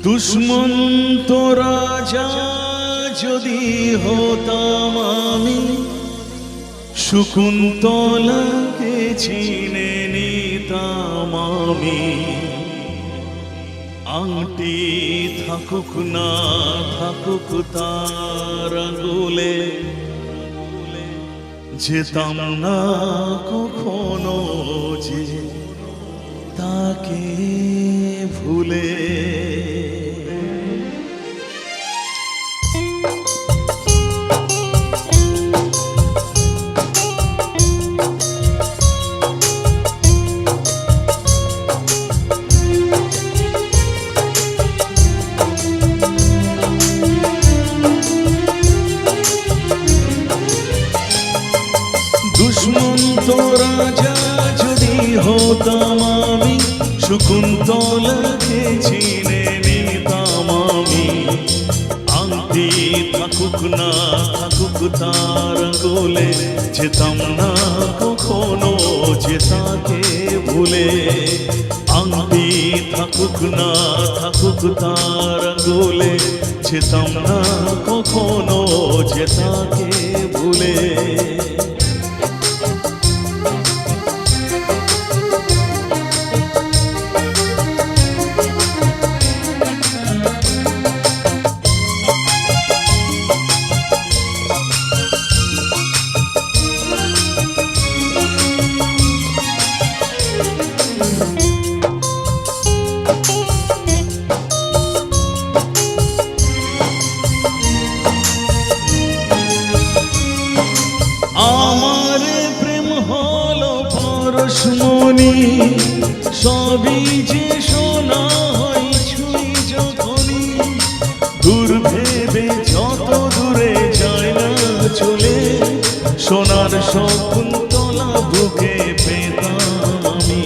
দুষ্মন্ত রাজা যদি হতাম আমি, শকুন্তলাকে চিনে নিতাম আমি। আংটি থাকুক না থাকুক তার আঙুলে, যেতাম না কখনো যে তাকে ভুলে। দুষ্মন্ত রাজা যদি হতাম আমি, শকুন্তলাকে চিনে নিতাম আমি। আংটি থাকুক না থাকুক তার আঙুলে, যেতাম না কখনো যে তাকে ভুলে। আংটি থাকুক না থাকুক তার আঙুলে, যেতাম না কখনো যে তাকে ভুলে। আমার প্রেম হলো পরশমণি, সবই যে শোনা হয় ছুঁই যখনই। দূর ভেবে যত দূরে যায় না চলে, সোনার শকুন্তলা বুকে পেতাম আমি।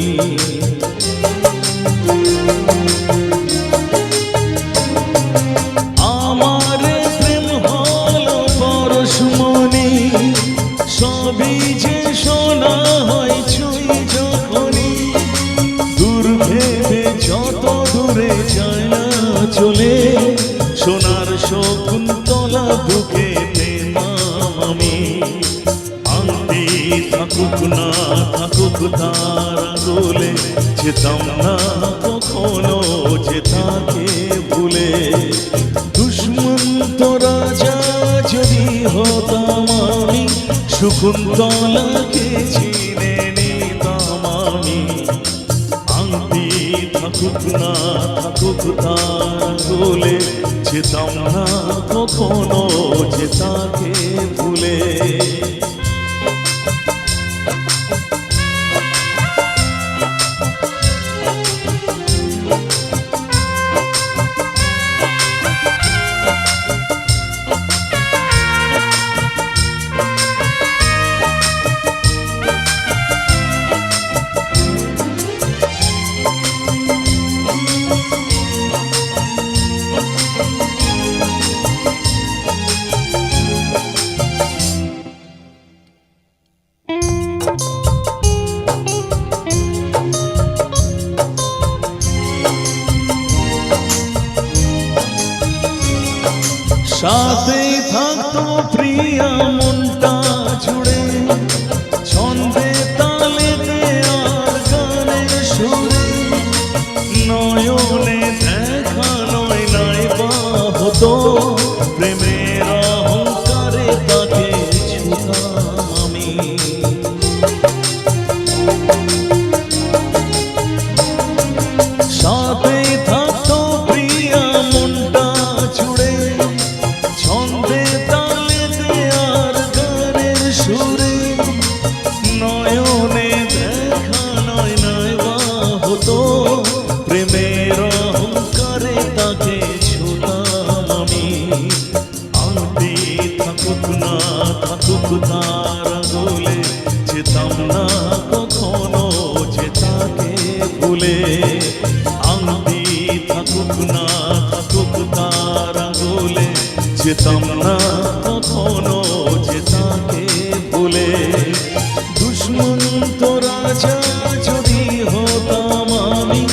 আমার প্রেম হলো পরশমণি, সবই যে শোনা হয় ছুঁই যখনই। দূর ভেবে যত দূরে যায় না চলে, সোনার শকুন্তলা বুকে পেতাম আমি। আংটি থাকুক না থাকুক তার আঙুলে, যেতাম না কখনো যে তাকে ভুলে। দুষ্মন্ত রাজা যদি হতাম আমি, শকুন্তলাকে চিনে নিতাম আমি। আংটি থাকুক না থাকুক তার আঙুলে, যেতাম না কখনো যে তাকে ভুলে। সাথে থাকতো প্রিয়া মনটা জুড়ে, ছন্দে তালেতে আর গানের সুরে। নয়নে দেখা নয় নাই বা হতো, প্রেমের অহংকারে তাকে ছুতাম আমি। সাথে থাকতো প্রিয়া মনটা জুড়ে, ছন্দে তালেতে আর গানের সুরে। নয়নে দেখা নয় নাই বা হতো, প্রেমের অহংকারে তাকে ছুতাম আমি। আংটি থাকুক না থাকুক তার আঙুলে, যেতাম না কখনো যে তাকে ভুলে। আংটি থাকুক না থাকুক তার আঙুলে, যেতাম না কখনো যে তাকে ভুলে। দুষ্মন্ত রাজা যদি হতাম আমি,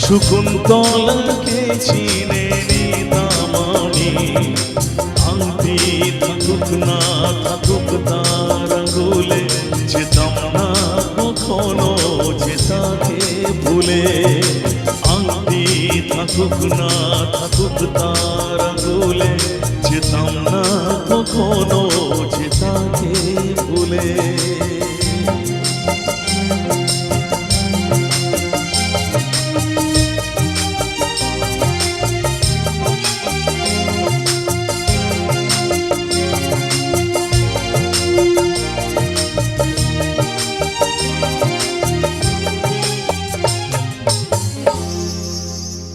শকুন্তলাকে চিনে নিতাম আমি, আংটি থাকুক না থাকুক তার আঙুলে, যেতাম না কখনো যে তাকে ভুলে। আংটি থাকুক না থাকুক তার আঙুলে, যেতাম না কখনো যে তাকে